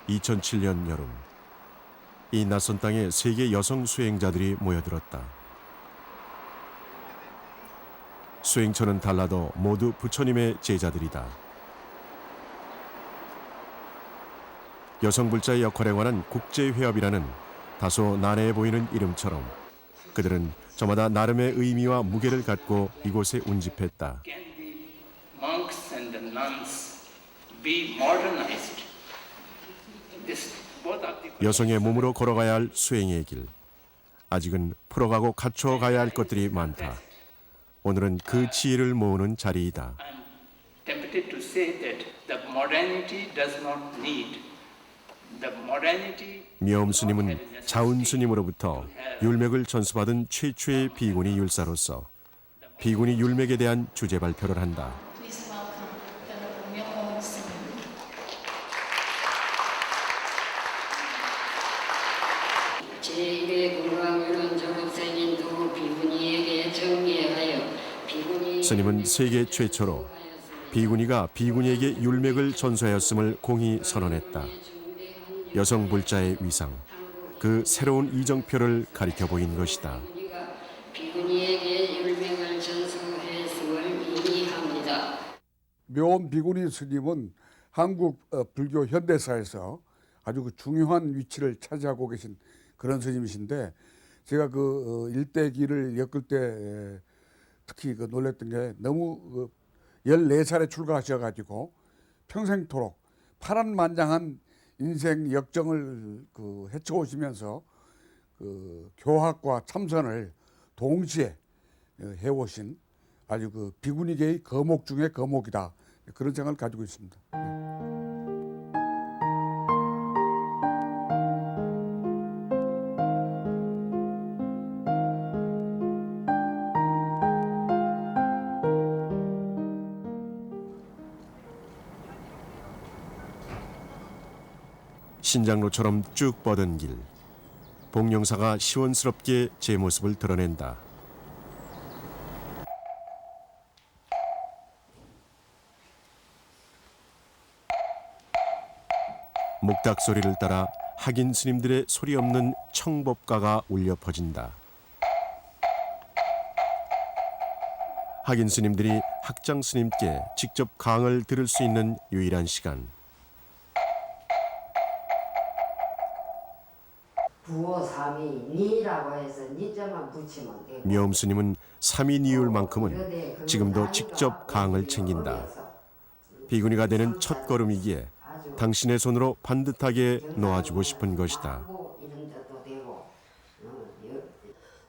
2007년 여름, 이 낯선 땅에 세계 여성 수행자들이 모여들었다. 수행처는 달라도 모두 부처님의 제자들이다. 여성불자의 역할에 관한 국제회합이라는 다소 난해해 보이는 이름처럼 그들은 저마다 나름의 의미와 무게를 갖고 이곳에 운집했다. Can the monks and the nuns be modernized? 여성의 몸으로 걸어가야 할 수행의 길. 아직은 풀어가고 갖춰가야 할 것들이 많다. 오늘은 그 지혜를 모으는 자리이다. I'm tempted to say that the modernity does not need the modernity. 미엄 스님은 자운 스님으로부터 율맥을 전수받은 최초의 비구니 율사로서 비구니 율맥에 대한 주제 발표를 한다. Please welcome the Myeom S님. 제1회 건강유론 졸업생인 두 비구니에게 정리하여 비구니 스님은 세계 최초로 비구니가 비구니에게 율맥을 전수하였음을 공히 선언했다. 여성 불자의 위상, 그 새로운 이정표를 가리켜 보인 것이다. 비구니에게 율맥을 전수했음을 의미합니다. 묘원 비구니 스님은 한국 불교 현대사에서 아주 그 중요한 위치를 차지하고 계신 그런 스님이신데, 제가 그 일대기를 엮을 때 특히 그 놀랬던 게 너무 14살에 출가하셔가지고 평생토록 파란만장한 인생 역정을 헤쳐오시면서 교학과 참선을 동시에 해오신 아주 그 비구니계의 거목 중의 거목이다, 그런 생각을 가지고 있습니다. 신장로처럼 쭉 뻗은 길. 복령사가 시원스럽게 제 모습을 드러낸다. 목닥 소리를 따라 학인 스님들의 소리 없는 청법가가 울려 퍼진다. 학인 스님들이 학장 스님께 직접 강을 들을 수 있는 유일한 시간. 부호삼이니라고 해서 니자만 붙이면 되고, 미엄 스님은 삼위니율만큼은 지금도 직접 강을 챙긴다. 비구니가 되는 첫 걸음이기에 당신의 손으로 반듯하게 놓아주고 싶은 것이다.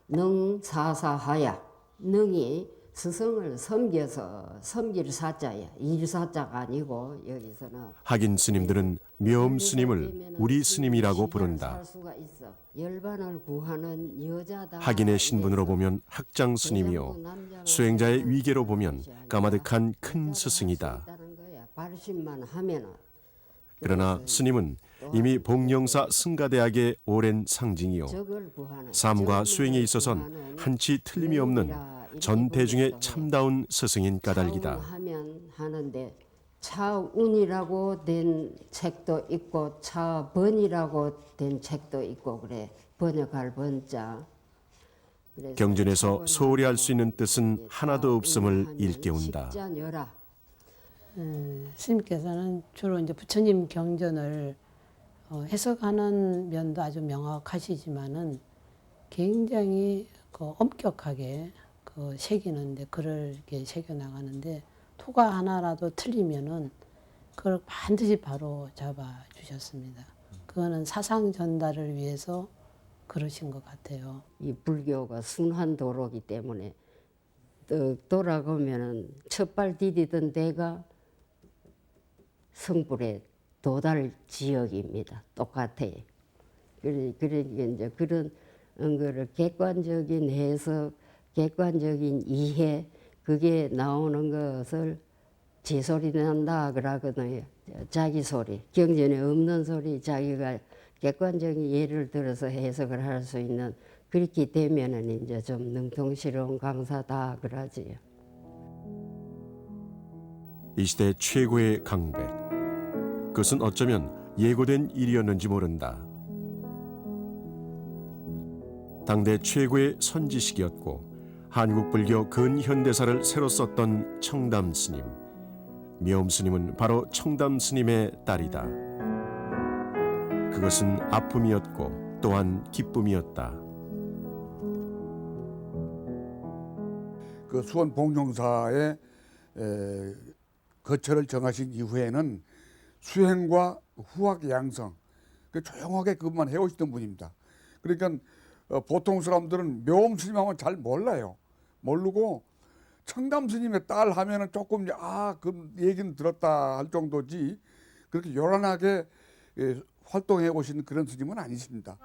능사사하야, 능이 스승을 섬겨서 섬길 사자야, 일사자가 아니고 여기서는 학인 스님들은 미엄 스님을 우리 스님이라고 부른다. 열반을 구하는 여자다. 학인의 신분으로 보면 학장 스님이요, 수행자의 위계로 보면 까마득한 큰 스승이다. 발심만 하면은. 그러나 스님은 이미 복령사 승가대학의 오랜 상징이요, 삶과 수행에 있어선 한치 틀림이 없는 전 대중의 참다운 스승인 까닭이다. 차운하면 하는데 차운이라고 된 책도 있고 차번이라고 된 책도 있고 그래. 번역할 번자. 경전에서 소홀히 할 수 있는 뜻은 하나도 없음을 일깨운다. 스님께서는 주로 이제 부처님 경전을 해석하는 면도 아주 명확하시지만은 굉장히 엄격하게 새기는데, 글을 이렇게 새겨 나가는데 토가 하나라도 틀리면은 그걸 반드시 바로 잡아 주셨습니다. 그거는 사상 전달을 위해서 그러신 것 같아요. 이 불교가 순환 도로기 때문에 돌아가면은 첫발 디디던 데가 성불의 도달 지역입니다. 똑같아요. 그러니까 이제 그런 거를 객관적인 해석, 객관적인 이해, 그게 나오는 것을 제 소리 난다 그러거든요. 자기 소리, 경전에 없는 소리, 자기가 객관적인 예를 들어서 해석을 할 수 있는, 그렇게 되면은 이제 좀 능통스러운 강사다 그러지요. 이 시대 최고의 강백. 그것은 어쩌면 예고된 일이었는지 모른다. 당대 최고의 선지식이었고 한국 불교 근현대사를 새로 썼던 청담 스님. 미엄 스님은 바로 청담 스님의 딸이다. 그것은 아픔이었고 또한 기쁨이었다. 그 수원 봉용사의 거처를 정하신 이후에는 수행과 후학 양성 조용하게 그것만 해오시던 분입니다. 그러니까 보통 사람들은 묘엄 스님하면 잘 몰라요. 모르고 청담 스님의 딸 하면은 조금 그 얘기는 들었다 할 정도지 그렇게 요란하게 활동해 오신 그런 스님은 아니십니다.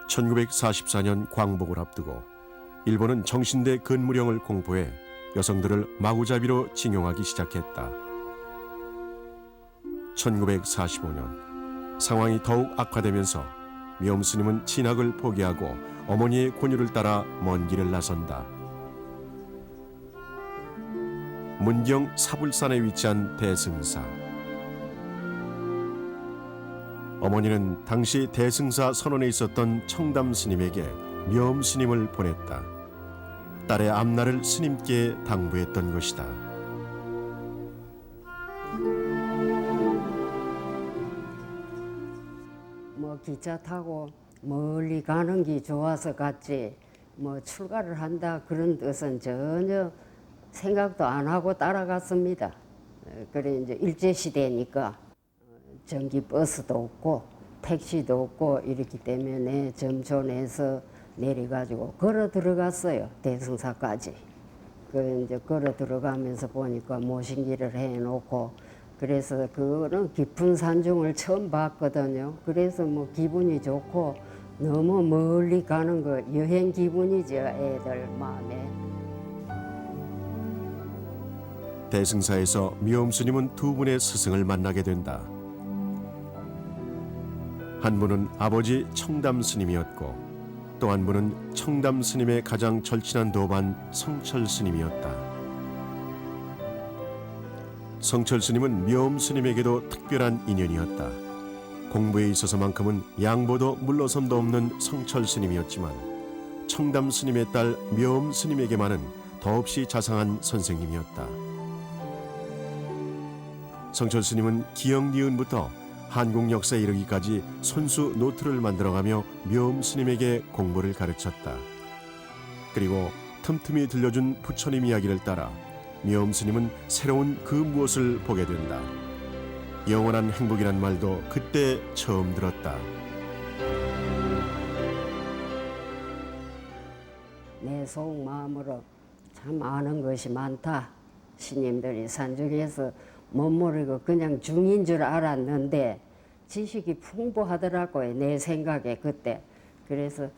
1944년 광복을 앞두고 일본은 정신대 근무령을 공포해 여성들을 마구잡이로 징용하기 시작했다. 1945년 상황이 더욱 악화되면서 미엄 스님은 진학을 포기하고 어머니의 권유를 따라 먼 길을 나선다. 문경 사불산에 위치한 대승사. 어머니는 당시 대승사 선원에 있었던 청담 스님에게 미엄 스님을 보냈다. 딸의 앞날을 스님께 당부했던 것이다. 뭐 기차 타고 멀리 가는 게 좋아서 갔지 뭐 출가를 한다 그런 뜻은 전혀 생각도 안 하고 따라갔습니다. 그래 이제 일제 시대니까 전기 버스도 없고 택시도 없고 이렇기 때문에 점촌에서 내려가지고 걸어 들어갔어요. 대승사까지. 그 이제 걸어 들어가면서 보니까 모신기를 해놓고 그래서 그거는 깊은 산중을 처음 봤거든요. 그래서 뭐 기분이 좋고 너무 멀리 가는 거 여행 기분이죠. 애들 마음에. 대승사에서 미엄 스님은 두 분의 스승을 만나게 된다. 한 분은 아버지 청담 스님이었고 또 한 분은 청담 스님의 가장 절친한 도반 성철 스님이었다. 성철 스님은 미엄 스님에게도 특별한 인연이었다. 공부에 있어서만큼은 양보도 물러섬도 없는 성철 스님이었지만 청담 스님의 딸 미엄 스님에게만은 더없이 자상한 선생님이었다. 성철 스님은 기역 니은부터 한국 역사에 이르기까지 손수 노트를 만들어가며 미엄 스님에게 공부를 가르쳤다. 그리고 틈틈이 들려준 부처님 이야기를 따라 미엄 스님은 새로운 그 무엇을 보게 된다. 영원한 행복이란 말도 그때 처음 들었다. 내 속마음으로 참 아는 것이 많다. 스님들이 산중에서 못 모르고 그냥 중인 줄 알았는데 지식이 풍부하더라고요. 내 생각에 그때. 그래서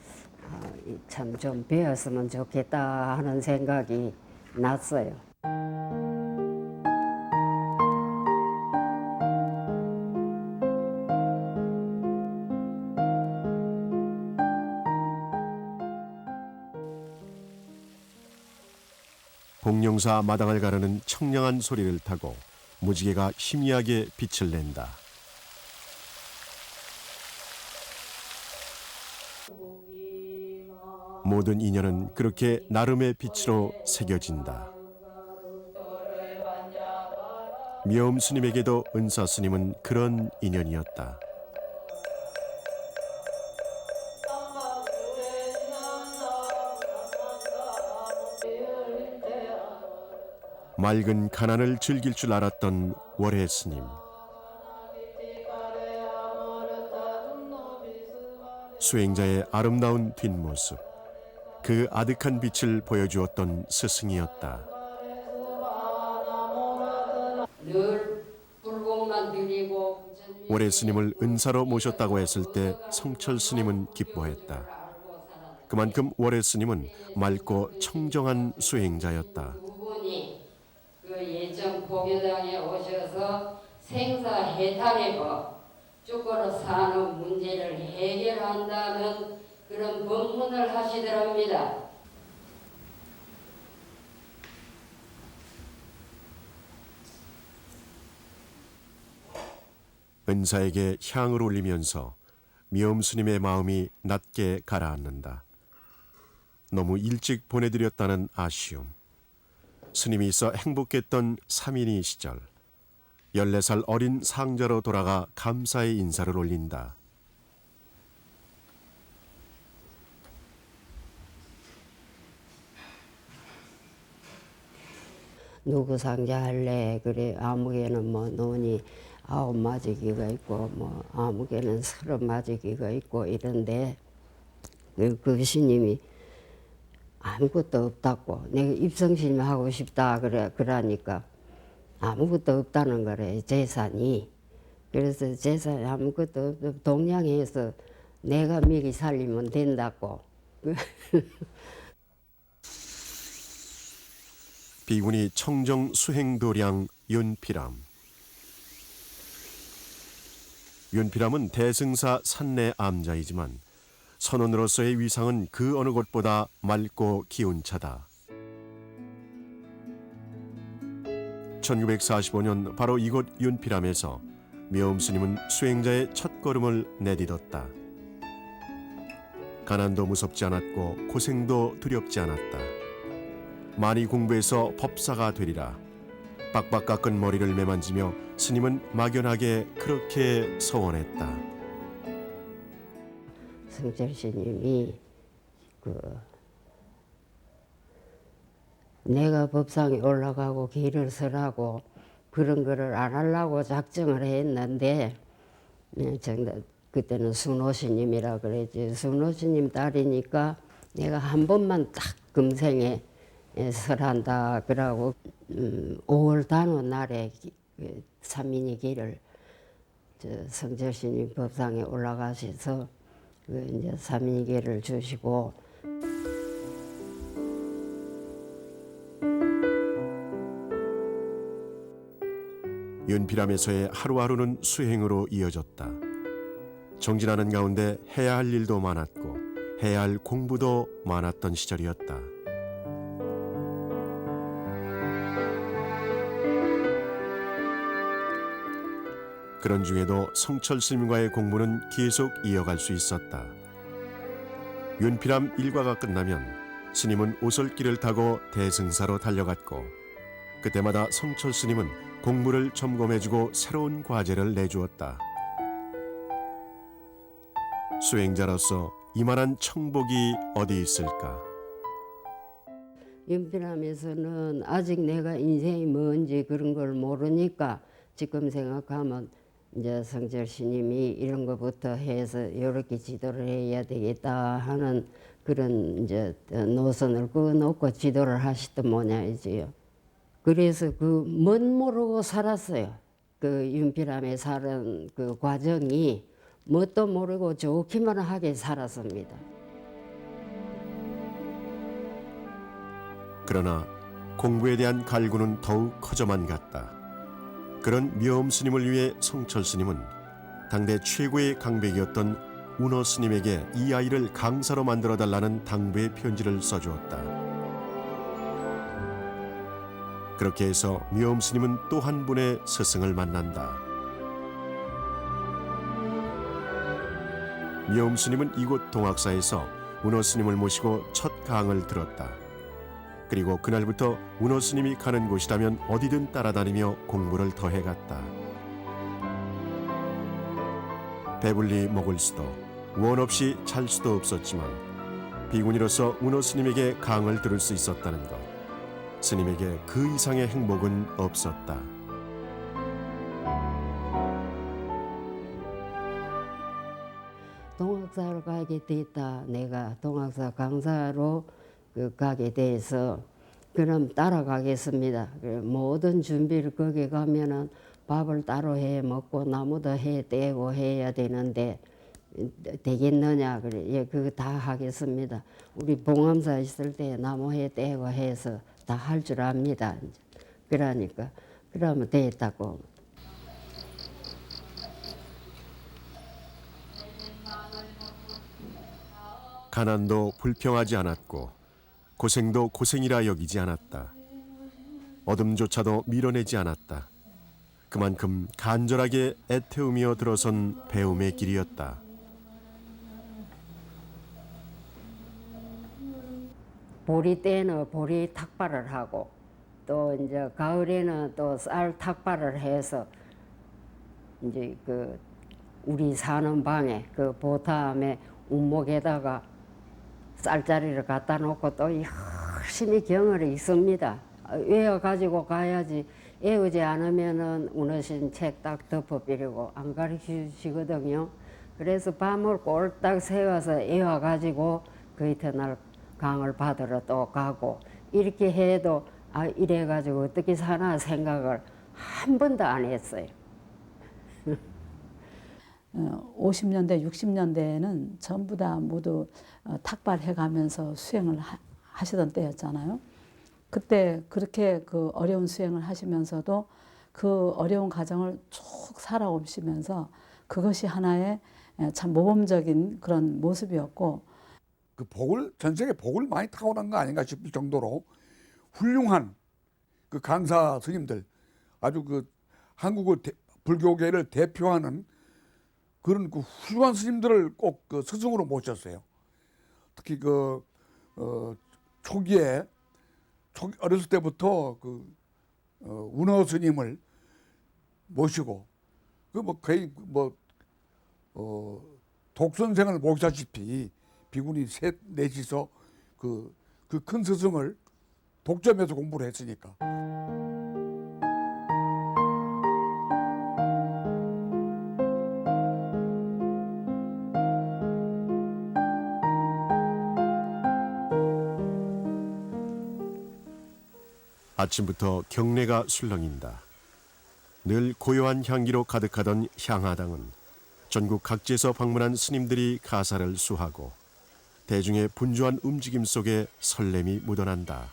참 좀 배웠으면 좋겠다 하는 생각이 났어요. 봉룡사 마당을 가르는 청량한 소리를 타고 무지개가 희미하게 빛을 낸다. 모든 인연은 그렇게 나름의 빛으로 새겨진다. 미엄 스님에게도 은사 스님은 그런 인연이었다. 맑은 가난을 즐길 줄 알았던 월해 스님. 수행자의 아름다운 뒷모습, 그 아득한 빛을 보여주었던 스승이었다. 늘 불공만 드리고 월해 스님을 은사로 모셨다고 했을 때 성철 스님은 기뻐했다. 그만큼 월해 스님은 맑고 청정한 수행자였다. 그 예전 보교당에 오셔서 생사해탈의 법, 죽어로 사는 문제를 해결한다는 그런 법문을 하시더랍니다. 은사에게 향을 올리면서 미엄 스님의 마음이 낮게 가라앉는다. 너무 일찍 보내드렸다는 아쉬움. 스님이 있어 행복했던 삼인이 시절 14살 어린 상자로 돌아가 감사의 인사를 올린다. 누구 상자 할래? 그래 아무개는 뭐 논이 9마지기가 있고 뭐 아무개는 30마지기가 있고 이런데 그 스님이 아무것도 없다고 내가 입성심 하고 싶다 그러니까 아무것도 없다는 거래 재산이. 그래서 재산이 아무것도 없고 동양에서 내가 먹이 살리면 된다고. 비구니 청정 수행도량 윤피람. 윤피람은 대승사 산내 암자이지만 선원으로서의 위상은 그 어느 곳보다 맑고 기운차다. 1945년 바로 이곳 윤피람에서 미엄 스님은 수행자의 첫걸음을 내딛었다. 가난도 무섭지 않았고 고생도 두렵지 않았다. 많이 공부해서 법사가 되리라. 빡빡 깎은 머리를 매만지며 스님은 막연하게 그렇게 서원했다. 성철 스님이 내가 법상에 올라가고 길을 서라고 그런 거를 안 하려고 작정을 했는데 그때는 순호 스님이라 그랬지. 순호 스님 딸이니까 내가 한 번만 딱 금생에 설한다 그러고 5월 단오 날에 삼인이 길을 성철 스님 법상에 올라가셔서 이제 삼인이 길을 주시고 윤피람에서의 하루하루는 수행으로 이어졌다. 정진하는 가운데 해야 할 일도 많았고 해야 할 공부도 많았던 시절이었다. 그런 중에도 성철 스님과의 공부는 계속 이어갈 수 있었다. 윤피람 일과가 끝나면 스님은 오솔길을 타고 대승사로 달려갔고 그때마다 성철 스님은 공부를 점검해주고 새로운 과제를 내주었다. 수행자로서 이만한 청복이 어디 있을까? 윤피람에서는 아직 내가 인생이 뭔지 그런 걸 모르니까 지금 생각하면 이제 성철 스님이 이런 것부터 해서 이렇게 지도를 해야 되겠다 하는 그런 이제 노선을 그어놓고 지도를 하시던 모양이지요. 그래서 그 멋 모르고 살았어요. 그 윤피람에 사는 그 과정이 뭣도 모르고 좋기만 하게 살았습니다. 그러나 공부에 대한 갈구는 더욱 커져만 갔다. 그런 미엄 스님을 위해 성철 스님은 당대 최고의 강백이었던 운어 스님에게 이 아이를 강사로 만들어달라는 당부의 편지를 써주었다. 그렇게 해서 미엄 스님은 또 한 분의 스승을 만난다. 미엄 스님은 이곳 동학사에서 운어 스님을 모시고 첫 강을 들었다. 그리고 그날부터 운어 스님이 가는 곳이라면 어디든 따라다니며 공부를 더해갔다. 배불리 먹을 수도 원 없이 잘 수도 없었지만 비구니로서 운어 스님에게 강을 들을 수 있었다는 것. 스님에게 그 이상의 행복은 없었다. 동학사로 가게 됐다. 내가 동학사 강사로 가게 돼서 그럼 따라가겠습니다. 모든 준비를 거기 가면은 밥을 따로 해 먹고 나무도 해 떼고 해야 되는데 되겠느냐 그래. 예, 그거 다 하겠습니다. 우리 봉암사 있을 때 나무 해 떼고 해서 다 할 줄 압니다. 그러니까 그러면 됐다고. 가난도 불평하지 않았고 고생도 고생이라 여기지 않았다. 어둠조차도 밀어내지 않았다. 그만큼 간절하게 애태우며 들어선 배움의 길이었다. 보리 때는 보리 탁발을 하고 또 이제 가을에는 또 쌀 탁발을 해서 이제 그 우리 사는 방에 그 보탐에 운목에다가 쌀자리를 갖다 놓고 또 열심히 경을 읽습니다. 외워 가지고 가야지. 외우지 않으면은 운어신 책 딱 덮어버리고 안 가르쳐 주시거든요. 그래서 밤을 꼴딱 새워서 외워 가지고 그 이튿날 강을 받으러 또 가고 이렇게 해도 아 이래 가지고 어떻게 사나 생각을 한 번도 안 했어요. 50년대, 60년대에는 전부 다 모두 탁발해 가면서 수행을 하시던 때였잖아요. 그때 그렇게 그 어려운 수행을 하시면서도 그 어려운 과정을 쭉 살아오시면서 그것이 하나의 참 모범적인 그런 모습이었고, 그 복을, 전생에 복을 많이 타고난 거 아닌가 싶을 정도로 훌륭한 그 강사 스님들, 아주 그 한국의 불교계를 대표하는 그런 그 훌륭한 스님들을 꼭 그 스승으로 모셨어요. 특히 그 초기에 어렸을 때부터 그 운어 스님을 모시고 그 뭐 거의 뭐 독선생을 모시다시피 비구니 셋 넷이서 그 큰 스승을 독점해서 공부를 했으니까. 아침부터 경례가 술렁인다. 늘 고요한 향기로 가득하던 향화당은 전국 각지에서 방문한 스님들이 가사를 수하고 대중의 분주한 움직임 속에 설렘이 묻어난다.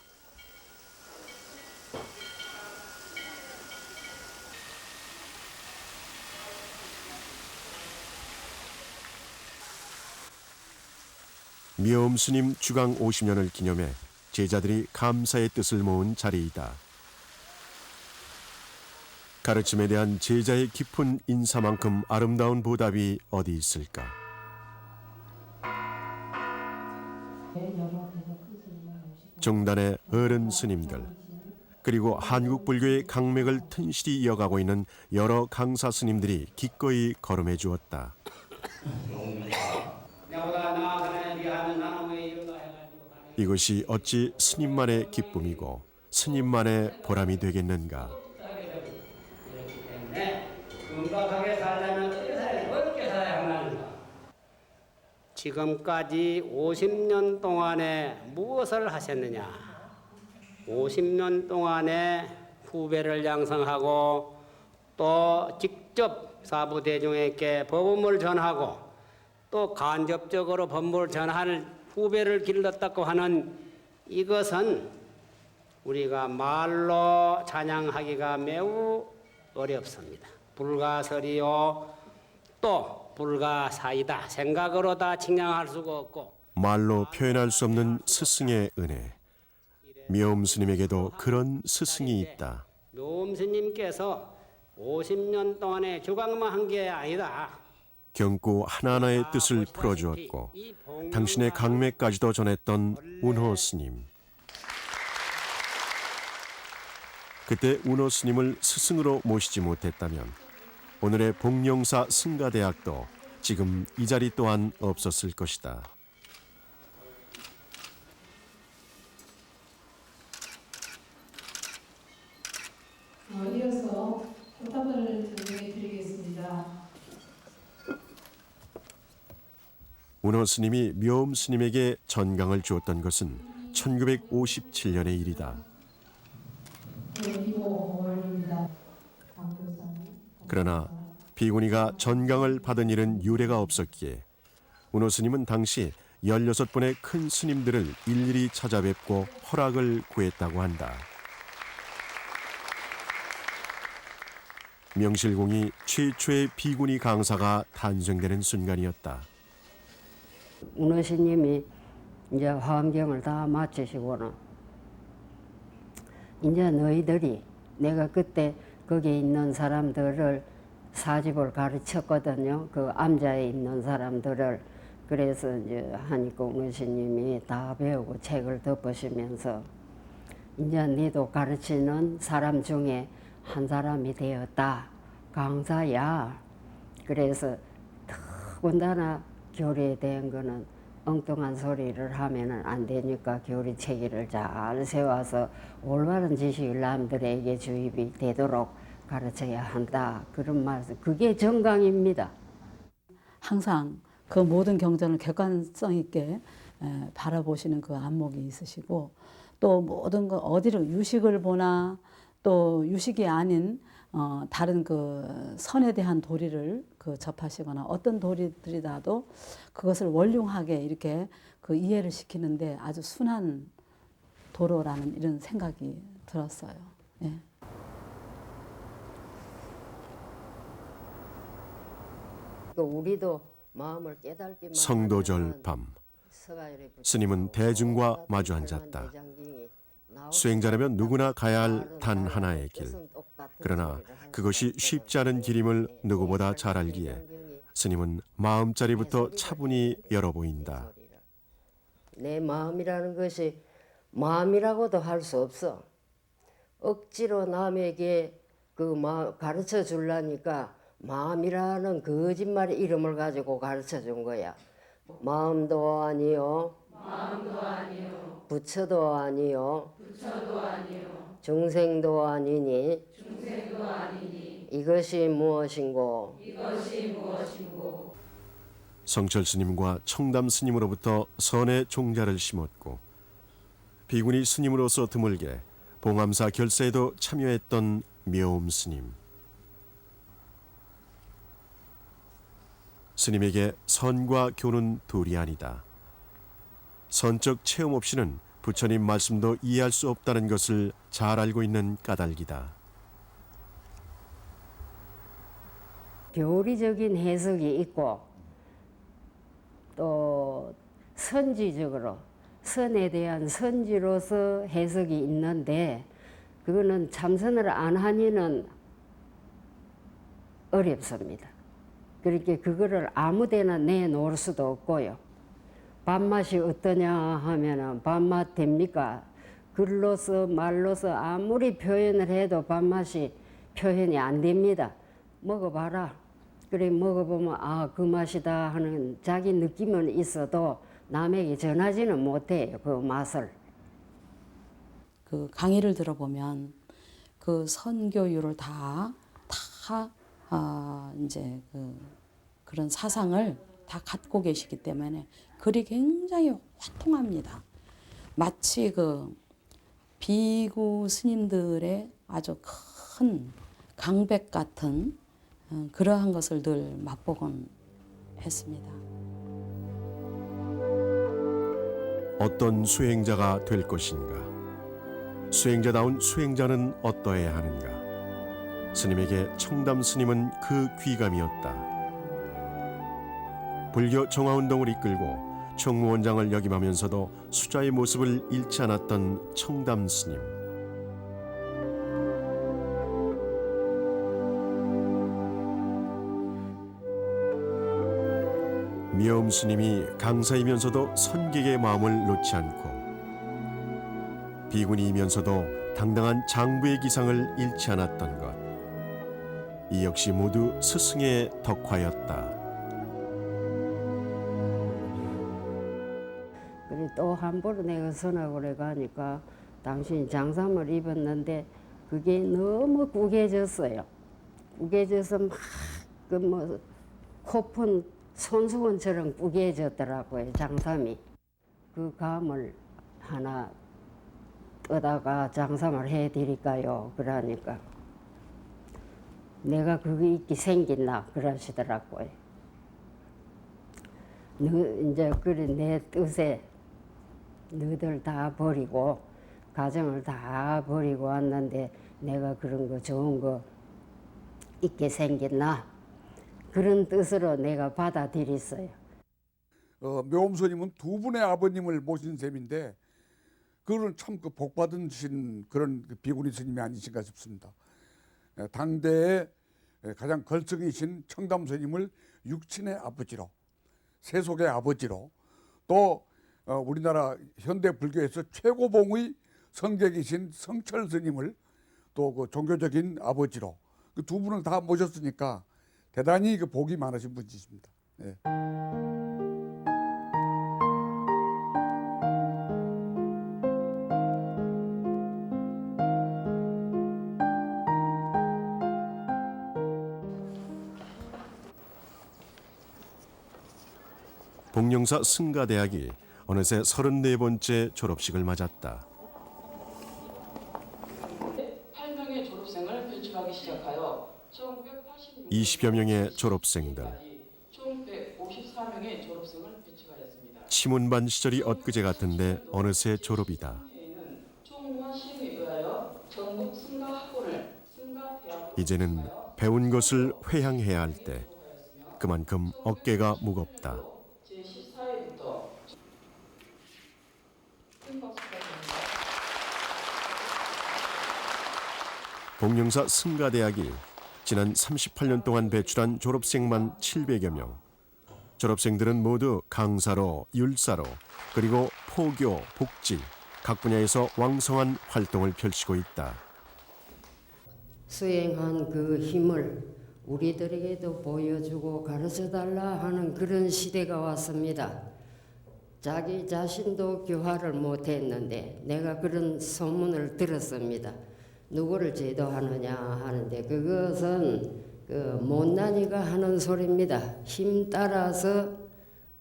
미엄 스님 주강 50년을 기념해 제자들이 감사의 뜻을 모은 자리이다. 가르침에 대한 제자의 깊은 인사만큼 아름다운 보답이 어디 있을까? 정단의 어른 스님들, 그리고 한국 불교의 강맥을 튼실히 이어가고 있는 여러 강사 스님들이 기꺼이 걸음해 주었다. 이것이 어찌 스님만의 기쁨이고 스님만의 보람이 되겠는가? 지금까지 50년 동안에 무엇을 하셨느냐? 50년 동안에 후배를 양성하고 또 직접 사부 대중에게 법음을 전하고 또 간접적으로 법문을 전할 후배를 길렀다고 하는 이것은 우리가 말로 찬양하기가 매우 어렵습니다. 불가설이요 또 불가사이다. 생각으로 다 측량할 수가 없고 말로 표현할 수 없는 스승의 은혜. 미엄 스님에게도 그런 스승이 있다. 묘음 스님께서 50년 동안에 주강만 한 게 아니다. 경구 하나하나의 뜻을 풀어주었고 당신의 강매까지도 전했던 운호 스님. 그때 운호 스님을 스승으로 모시지 못했다면 오늘의 복령사 승가대학도 지금 이 자리 또한 없었을 것이다. 이어서 꽃다발을 전해드리겠습니다. 운호 스님이 묘음 스님에게 전강을 주었던 것은 1957년의 일이다. 그러나 비구니가 전강을 받은 일은 유례가 없었기에 운호 스님은 당시 16분의 큰 스님들을 일일이 찾아뵙고 허락을 구했다고 한다. 명실공히 최초의 비구니 강사가 탄생되는 순간이었다. 운호 스님이 이제 화엄경을 다 마치시고는 이제 너희들이 내가 그때 거기 있는 사람들을 사집을 가르쳤거든요. 그 암자에 있는 사람들을. 그래서 이제 한익공 스님이 다 배우고 책을 덮으시면서 이제 너도 가르치는 사람 중에 한 사람이 되었다. 강사야. 그래서 더군다나 교리에 대한 거는 엉뚱한 소리를 하면은 안 되니까 교리 체계를 잘 세워서 올바른 지식을 남들에게 주입이 되도록 가르쳐야 한다. 그런 말씀. 그게 정강입니다. 항상 그 모든 경전을 객관성 있게 바라보시는 그 안목이 있으시고 또 모든 거 어디를 유식을 보나 또 유식이 아닌 다른 그 선에 대한 도리를 그 접하시거나 어떤 도리들이라도 그것을 원륭하게 이렇게 그 이해를 시키는데 아주 순한 도로라는 이런 생각이 들었어요. 예. 우리도 마음을 깨닫기만 성도절 밤 스님은 대중과 마주 앉았다. 수행자라면 누구나 가야 할 단 하나의 길. 그러나 그것이 쉽지 않은 길임을 누구보다 잘 알기에 스님은 마음자리부터 차분히 열어 보인다. 내 마음이라는 것이 마음이라고도 할 수 없어. 억지로 남에게 가르쳐 주려니까 마음이라는 거짓말의 이름을 가지고 가르쳐 준 거야. 마음도 아니요. 부처도 아니요. 중생도 아니니. 이것이 무엇인고. 성철 스님과 청담 스님으로부터 선의 종자를 심었고 비구니 스님으로서 드물게 봉암사 결사에도 참여했던 묘음 스님. 스님에게 선과 교는 둘이 아니다. 선적 체험 없이는 부처님 말씀도 이해할 수 없다는 것을 잘 알고 있는 까닭이다. 교리적인 해석이 있고 또 선지적으로 선에 대한 선지로서 해석이 있는데 그거는 참선을 안 하니는 어렵습니다. 그렇게 그거를 아무데나 내놓을 수도 없고요. 밥맛이 어떠냐 하면은 밥맛 됩니까? 글로서 말로서 아무리 표현을 해도 밥맛이 표현이 안 됩니다. 먹어봐라. 그래 먹어보면 아, 그 맛이다 하는 자기 느낌은 있어도 남에게 전하지는 못해요. 그 맛을. 그 강의를 들어보면 그 선교율을 이제 그런 사상을 다 갖고 계시기 때문에 글이 굉장히 화통합니다. 마치 그 비구 스님들의 아주 큰 강백 같은 그러한 것을 늘 맛보곤 했습니다. 어떤 수행자가 될 것인가? 수행자다운 수행자는 어떠해야 하는가? 스님에게 청담 스님은 그 귀감이었다. 불교 정화운동을 이끌고 총무원장을 역임하면서도 수자의 모습을 잃지 않았던 청담 스님. 묘음 스님이 강사이면서도 선객의 마음을 놓지 않고 비구니이면서도 당당한 장부의 기상을 잃지 않았던 것. 이 역시 모두 스승의 덕화였다. 그리고 또 함부로 내가 선악을 해가니까 당신이 장삼을 입었는데 그게 너무 구겨졌어요. 구겨져서 막 코푼 손수건처럼 구겨졌더라고요. 장삼이. 그 감을 하나 떠다가 장삼을 해드릴까요? 그러니까 내가 그게 있기 생겼나 그러시더라고요. 이제 그래 내 뜻에 너들 다 버리고 가정을 다 버리고 왔는데 내가 그런 거 좋은 거 있게 생겼나 그런 뜻으로 내가 받아들였어요. 묘음 스님은 두 분의 아버님을 모신 셈인데 그거는 참 복 받으신 그런 비구니 스님이 아니신가 싶습니다. 당대의 가장 걸성이신 청담 스님을 육친의 아버지로, 세속의 아버지로, 또 우리나라 현대 불교에서 최고봉의 성객이신 성철 스님을 또 그 종교적인 아버지로 그 두 분을 다 모셨으니까 대단히 그 복이 많으신 분이십니다. 예. 복령사 승가대학이 어느새 34번째 졸업식을 맞았다. 8명의 졸업생을 배출하기 시작하여 1986년 20여 명의 졸업생들. 총 154명의 졸업생을 배출하였습니다. 치문반 시절이 엊그제 같은데 어느새 졸업이다. 총무와 시행에 의하여 전국 승가학원을 승가대학으로 이제는 배운 것을 회향해야 할 때 그만큼 어깨가 무겁다. 제14회부터 큰 박수 부탁드립니다. 복령사 승가대학이 지난 38년 동안 배출한 졸업생만 700여 명. 졸업생들은 모두 강사로, 율사로, 그리고 포교, 복지, 각 분야에서 왕성한 활동을 펼치고 있다. 수행한 그 힘을 우리들에게도 보여주고 가르쳐달라 하는 그런 시대가 왔습니다. 자기 자신도 교화를 못했는데 내가 그런 소문을 들었습니다. 누구를 제도하느냐 하는데 그것은 그 못난이가 하는 소리입니다. 힘 따라서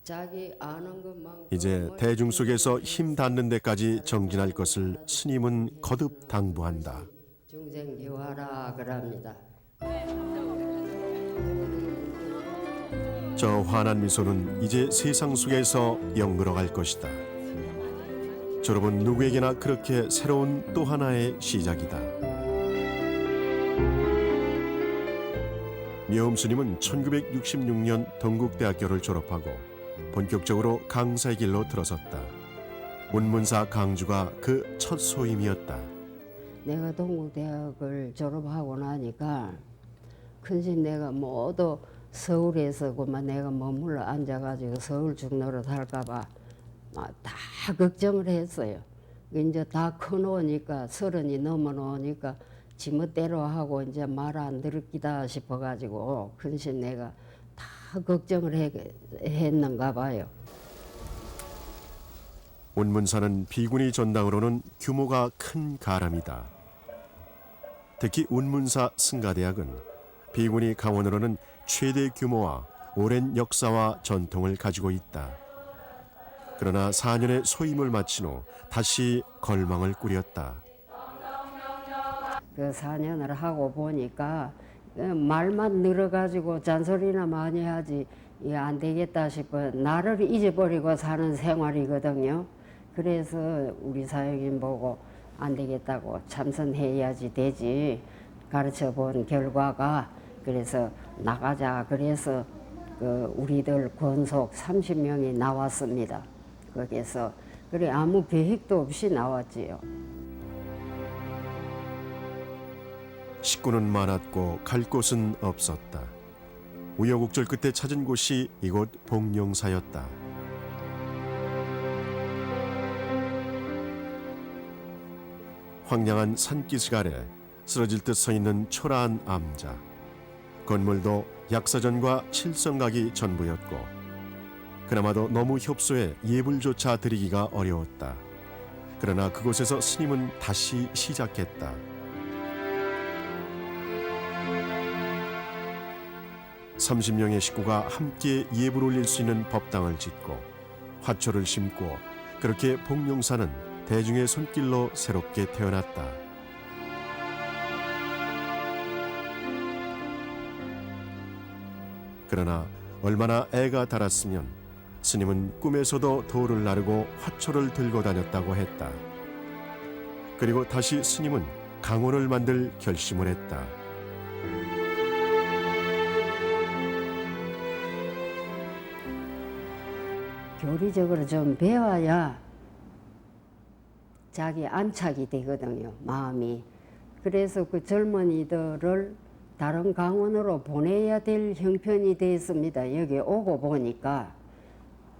자기 아는 것만큼 이제 대중 속에서 힘 닿는 데까지 정진할 것을 스님은 거듭 당부한다. 중생교화라 그럽니다. 저 환한 미소는 이제 세상 속에서 영글어갈 것이다. 졸업은 누구에게나 그렇게 새로운 또 하나의 시작이다. 미엄스님은 1966년 동국대학교를 졸업하고 본격적으로 강사의 길로 들어섰다. 운문사 강주가 그 첫 소임이었다. 내가 동국대학을 졸업하고 나니까 큰신 내가 모두 서울에서 그만 내가 머물러 앉아가지고 서울 중노릇 할까봐 다 걱정을 했어요. 이제 다 커놓으니까 30이 넘어놓으니까 지멋대로 하고 이제 말 안 들었기다 싶어가지고 큰신 내가 다 걱정을 했는가 봐요. 운문사는 비구니 전당으로는 규모가 큰 가람이다. 특히 운문사 승가대학은 비구니 강원으로는 최대 규모와 오랜 역사와 전통을 가지고 있다. 그러나 4년의 소임을 마친 후 다시 걸망을 꾸렸다. 그 4년을 하고 보니까 말만 늘어가지고 잔소리나 많이 하지 이게 안 되겠다 싶어 나를 잊어버리고 사는 생활이거든요. 그래서 우리 사역인 보고 안 되겠다고 참선해야지 되지 가르쳐 본 결과가 그래서 나가자 그래서 그 우리들 권속 30명이 나왔습니다. 거기서 그래 아무 계획도 없이 나왔지요. 식구는 많았고 갈 곳은 없었다. 우여곡절 끝에 찾은 곳이 이곳 복령사였다. 황량한 산기슭 아래 쓰러질 듯 서 있는 초라한 암자. 건물도 약사전과 칠성각이 전부였고 그나마도 너무 협소해 예불조차 드리기가 어려웠다. 그러나 그곳에서 스님은 다시 시작했다. (30명의) 식구가 함께 예불 올릴 수 있는 법당을 짓고 화초를 심고 그렇게 복령사는 대중의 손길로 새롭게 태어났다. 그러나 얼마나 애가 달았으면 스님은 꿈에서도 돌을 나르고 화초를 들고 다녔다고 했다. 그리고 다시 스님은 강원을 만들 결심을 했다. 교리적으로 좀 배워야 자기 안착이 되거든요. 마음이 그래서 그 젊은이들을 다른 강원으로 보내야 될 형편이 됐습니다. 여기 오고 보니까.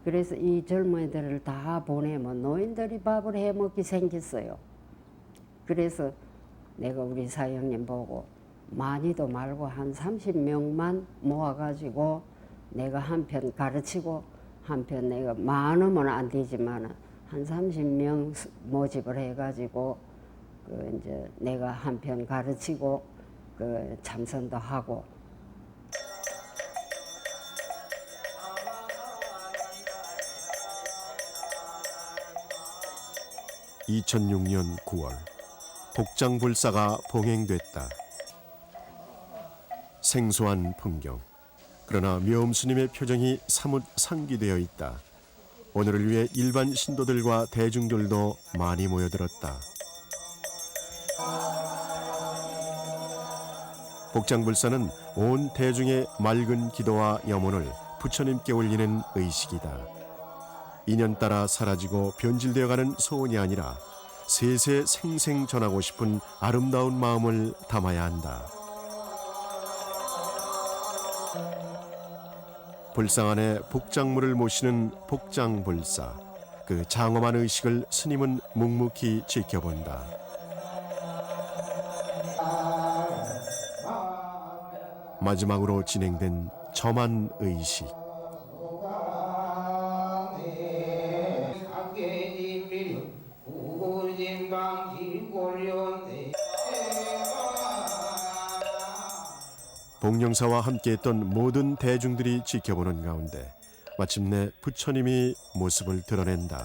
그래서 이 젊은이들을 다 보내면 노인들이 밥을 해먹기 생겼어요. 그래서 내가 우리 사장님 보고 많이도 말고 한 30명만 모아가지고 내가 한편 가르치고 한편 내가 많으면 안 되지만 한 30명 모집을 해가지고 그 이제 내가 한편 가르치고 그 참선도 하고. 2006년 9월 복장불사가 봉행됐다. 생소한 풍경. 그러나 묘음스님의 표정이 사뭇 상기되어 있다. 오늘을 위해 일반 신도들과 대중들도 많이 모여들었다. 복장불사는 온 대중의 맑은 기도와 염원을 부처님께 올리는 의식이다. 인연 따라 사라지고 변질되어가는 소원이 아니라 세세 생생 전하고 싶은 아름다운 마음을 담아야 한다. 불상 안에 복장물을 모시는 복장불사. 그 장엄한 의식을 스님은 묵묵히 지켜본다. 마지막으로 진행된 점안 의식. 복령사와 함께했던 모든 대중들이 지켜보는 가운데 마침내 부처님이 모습을 드러낸다.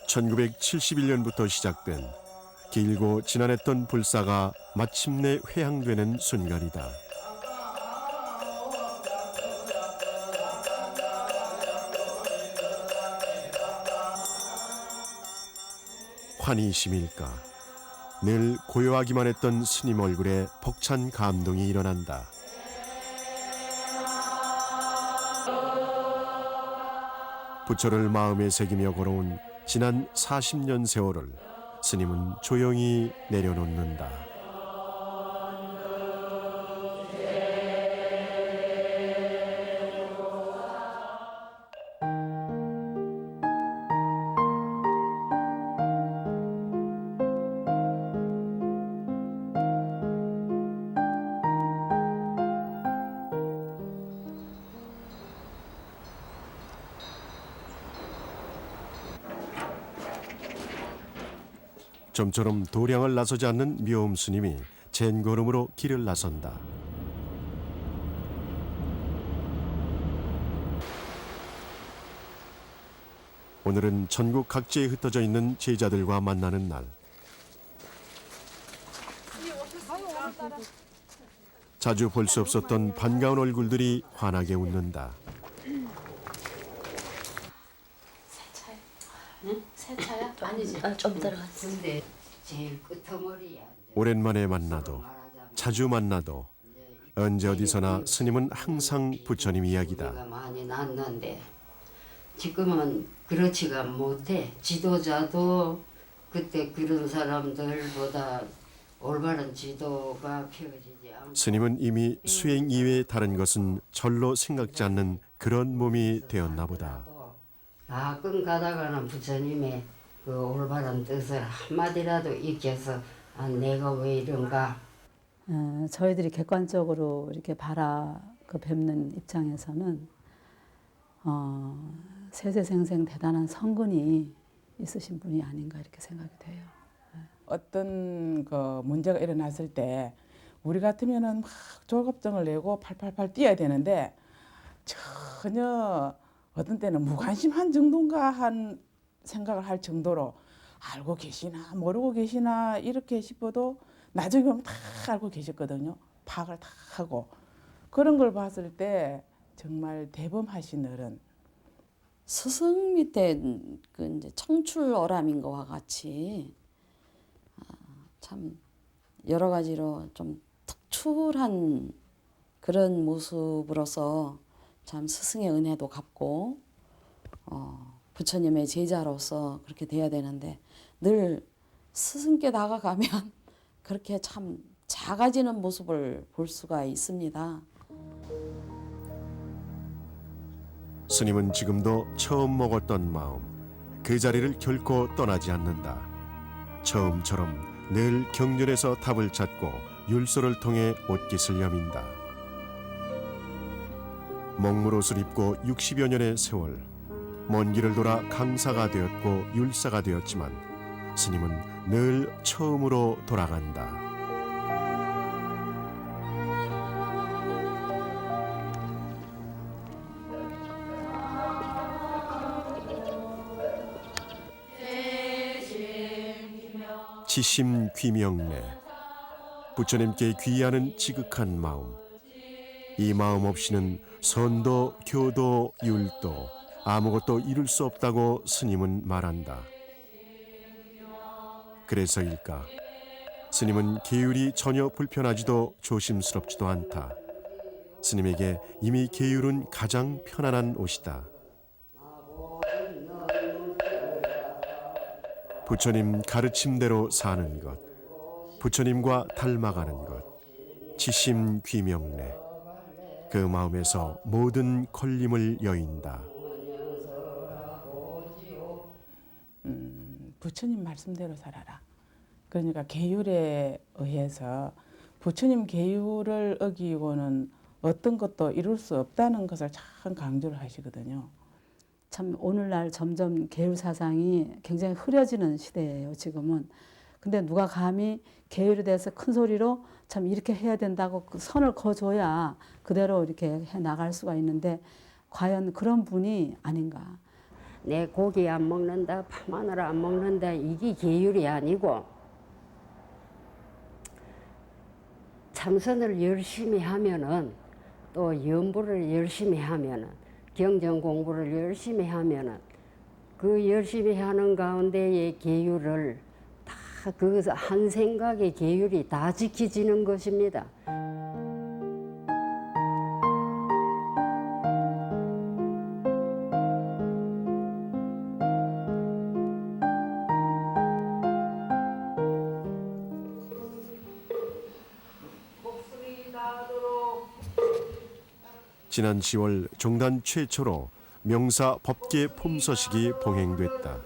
(1971년부터) 시작된 길고 지난했던 불사가 마침내 회향되는 순간이다. 환희심일까? 늘 고요하기만 했던 스님 얼굴에 벅찬 감동이 일어난다. 부처를 마음에 새기며 걸어온 지난 40년 세월을 스님은 조용히 내려놓는다. 좀처럼 도량을 나서지 않는 묘음 스님이 젠걸음으로 길을 나선다. 오늘은 전국 각지에 흩어져 있는 제자들과 만나는 날. 자주 볼 수 없었던 반가운 얼굴들이 환하게 웃는다. 세차야? 아니지. 좀 들어갔어. 근데 제일 끝머리야. 오랜만에 만나도 자주 만나도 언제 어디서나 스님은 항상 부처님 이야기다. 많이 났는데 지금은 그렇지가 못해. 지도자도 그때 그런 사람들보다 올바른 지도가 펴지지 않고. 스님은 이미 수행 이외의 다른 것은 절로 생각지 않는 그런 몸이 되었나 보다. 가끔 가다가는 부처님의 그 올바른 뜻을 한마디라도 익혀서 내가 왜 이런가. 저희들이 객관적으로 이렇게 뵙는 입장에서는 세세생생 대단한 성근이 있으신 분이 아닌가 이렇게 생각이 돼요. 어떤 그 문제가 일어났을 때 우리 같으면은 막 졸급증을 내고 팔팔팔 뛰어야 되는데 전혀 어떤 때는 무관심한 정도인가 한 생각을 할 정도로 알고 계시나 모르고 계시나 이렇게 싶어도 나중에 보면 다 알고 계셨거든요. 파악을 다 하고 그런 걸 봤을 때 정말 대범하신 어른. 스승 밑에 그 이제 청출어람인 거와 같이 참 여러 가지로 좀 특출한 그런 모습으로서 참 스승의 은혜도 갚고 부처님의 제자로서 그렇게 돼야 되는데 늘 스승께 다가가면 그렇게 참 작아지는 모습을 볼 수가 있습니다. 스님은 지금도 처음 먹었던 마음, 그 자리를 결코 떠나지 않는다. 처음처럼 늘 경전에서 답을 찾고 율서를 통해 옷깃을 여민다. 먹물옷을 입고 60여 년의 세월, 먼 길을 돌아 강사가 되었고 율사가 되었지만 스님은 늘 처음으로 돌아간다. 지심 귀명래, 부처님께 귀하는 지극한 마음. 이 마음 없이는 선도, 교도, 율도 아무것도 이룰 수 없다고 스님은 말한다. 그래서일까? 스님은 계율이 전혀 불편하지도 조심스럽지도 않다. 스님에게 이미 계율은 가장 편안한 옷이다. 부처님 가르침대로 사는 것, 부처님과 닮아가는 것, 지심 귀명래. 그 마음에서 모든 걸림을 여인다. 부처님 말씀대로 살아라. 그러니까 계율에 의해서 부처님 계율을 어기고는 어떤 것도 이룰 수 없다는 것을 참 강조를 하시거든요. 참 오늘날 점점 계율 사상이 굉장히 흐려지는 시대예요, 지금은. 근데 누가 감히 계율에 대해서 큰 소리로 참 이렇게 해야 된다고 그 선을 그어줘야 그대로 이렇게 해 나갈 수가 있는데 과연 그런 분이 아닌가. 내 고기 안 먹는다, 파마늘 안 먹는다, 이게 계율이 아니고 참선을 열심히 하면은 또 연부를 열심히 하면은 경전 공부를 열심히 하면은 그 열심히 하는 가운데의 계율을 다 그 한 생각의 계율이 다 지켜지는 것입니다. 지난 10월 종단 최초로 명사 법계 폼서식이 봉행됐다.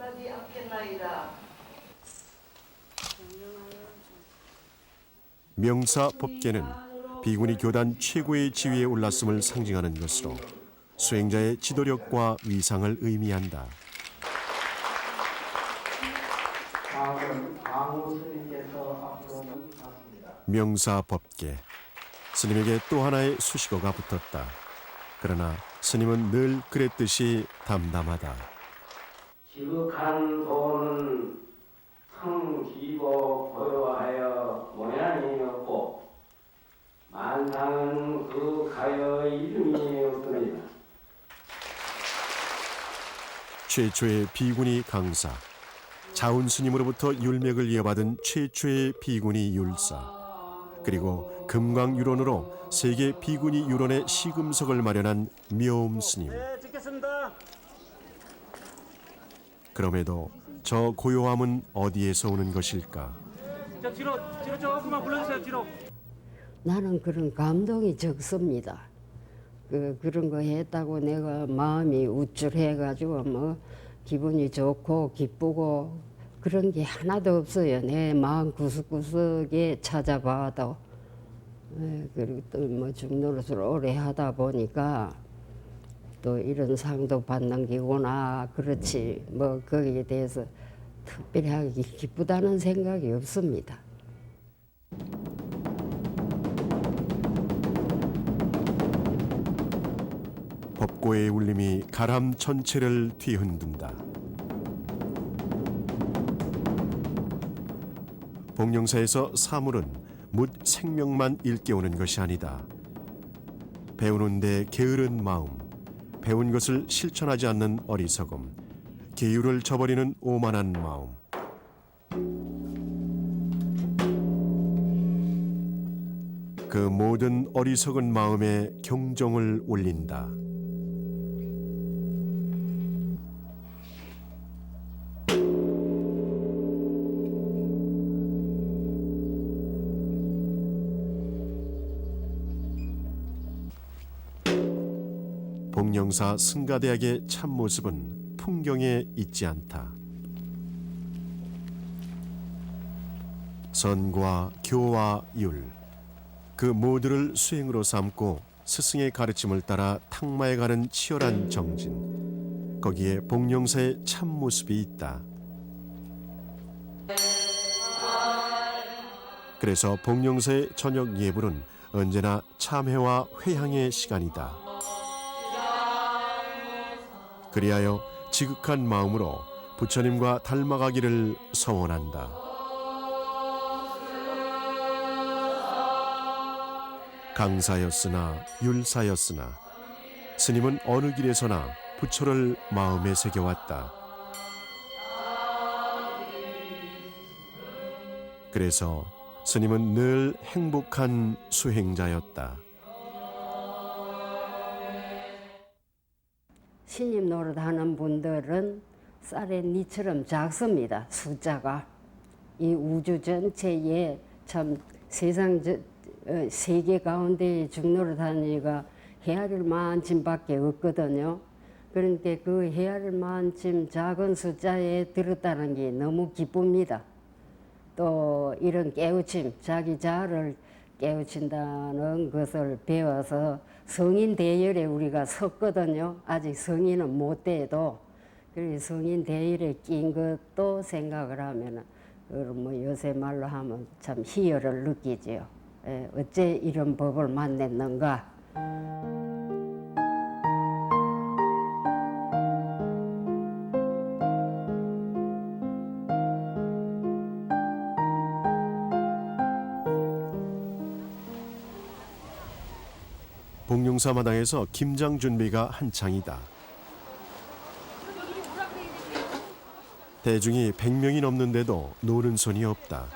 명사 법계는 비구니 교단 최고의 지위에 올랐음을 상징하는 것으로 수행자의 지도력과 위상을 의미한다. 명사 법계, 스님에게 또 하나의 수식어가 붙었다. 그러나 스님은 늘 그랬듯이 담담하다. 지극한 도는 성기보 고요하여 모양이 없고 만상은 그 가여의 이름이 없습니다. 최초의 비구니 강사, 자운 스님으로부터 율맥을 이어받은 최초의 비구니 율사, 그리고 금광유론으로 세계 비구니 유론의 시금석을 마련한 묘음 스님. 네, 찍겠습니다. 그럼에도 저 고요함은 어디에서 오는 것일까? 저 뒤로 조금만 불러주세요. 뒤로. 나는 그런 감동이 적습니다. 그런 거 했다고 내가 마음이 우쭐해가지고 뭐 기분이 좋고 기쁘고 그런 게 하나도 없어요. 내 마음 구석구석에 찾아봐도. 그리고 또 뭐 중노릇을 오래 하다 보니까 또 이런 상도 받는 게구나. 그렇지 뭐 거기에 대해서 특별히 하기 기쁘다는 생각이 없습니다. 법고의 울림이 가람 전체를 뒤흔든다. 복령사에서 사물은 묻 생명만 일깨우는 것이 아니다. 배우는데 게으른 마음, 배운 것을 실천하지 않는 어리석음, 계율을 저버리는 오만한 마음. 그 모든 어리석은 마음에 경종을 울린다. 복령사 승가대학의 참모습은 풍경에 있지 않다. 선과 교와 율, 그 모두를 수행으로 삼고 스승의 가르침을 따라 탕마에 가는 치열한 정진, 거기에 복령사의 참모습이 있다. 그래서 복령사의 저녁 예불은 언제나 참회와 회향의 시간이다. 그리하여 지극한 마음으로 부처님과 닮아가기를 서원한다. 강사였으나 율사였으나 스님은 어느 길에서나 부처를 마음에 새겨왔다. 그래서 스님은 늘 행복한 수행자였다. 신임 노릇하는 분들은 쌀의 니처럼 작습니다. 숫자가. 이 우주 전체에 참 세상 세계 가운데 중노릇하는 이가 헤아릴 만침밖에 없거든요. 그러니까 그 헤아릴 만침 작은 숫자에 들었다는 게 너무 기쁩니다. 또 이런 깨우침, 자기 자아를 깨우친다는 것을 배워서 성인 대열에 우리가 섰거든요. 아직 성인은 못 돼도. 그래서 성인 대열에 낀 것도 생각을 하면 뭐 요새 말로 하면 참 희열을 느끼지요. 어째 이런 법을 만났는가. 복령사 마당에서 김장 준비가 한창이다. 대중이 100명이 넘는데도 노는 손이 없다.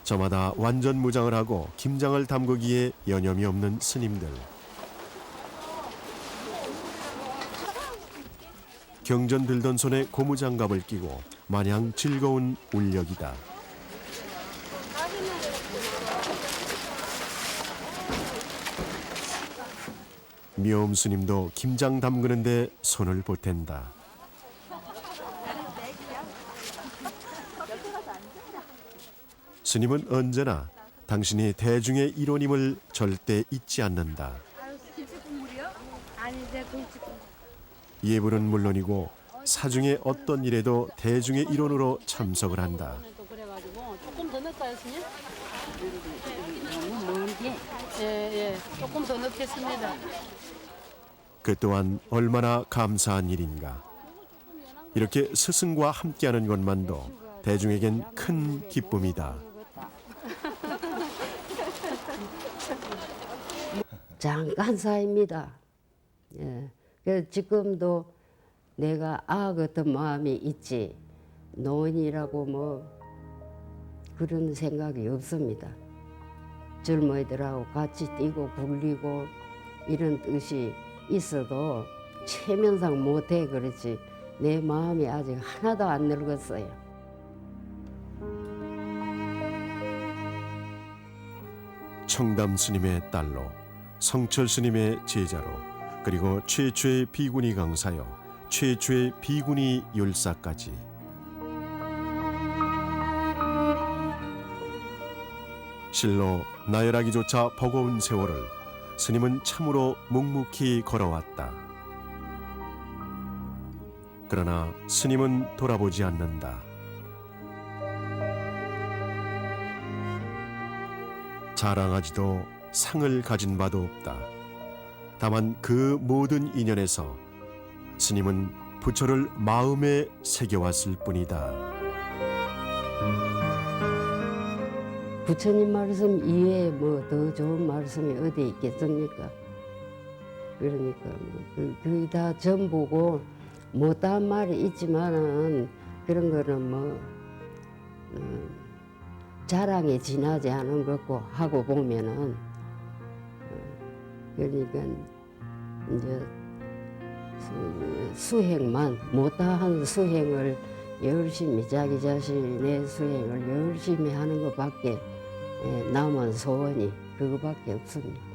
저마다 완전 무장을 하고 김장을 담그기에 여념이 없는 스님들. 경전 들던 손에 고무장갑을 끼고 마냥 즐거운 울력이다. 미엄 스님도 김장 담그는데 손을 보탠다. 스님은 언제나 당신이 대중의 일원임을 절대 잊지 않는다. 예불은 물론이고 사중의 어떤 일에도 대중의 일원으로 참석을 한다. 조금 더 넣을까요, 스님? 너무 먼데? 예, 조금 더 넣겠습니다. 그 또한 얼마나 감사한 일인가. 이렇게 스승과 함께하는 것만도 대중에겐 큰 기쁨이다. 잠깐 사입니다. 예. 그래서 지금도 내가 같은 마음이 있지 노인이라고 뭐 그런 생각이 없습니다. 젊은이들하고 같이 뛰고 굴리고 이런 뜻이 있어도 체면상 못해 그렇지 내 마음이 아직 하나도 안 늙었어요. 청담 스님의 딸로 성철 스님의 제자로 그리고 최초의 비구니 강사여 최초의 비구니 율사까지 실로 나열하기조차 버거운 세월을 스님은 참으로 묵묵히 걸어왔다. 그러나 스님은 돌아보지 않는다. 자랑하지도 상을 가진 바도 없다. 다만 그 모든 인연에서 스님은 부처를 마음에 새겨왔을 뿐이다. 부처님 말씀 이외에 뭐 더 좋은 말씀이 어디 있겠습니까? 그러니까 뭐 그게 다 전부고 못한 말이 있지만은 그런 거는 뭐 자랑에 지나지 않은 것고 하고 보면은 그러니까 이제 수행만 못다한 수행을 열심히 자기 자신의 수행을 열심히 하는 것밖에 남은 소원이 그거밖에 없습니다.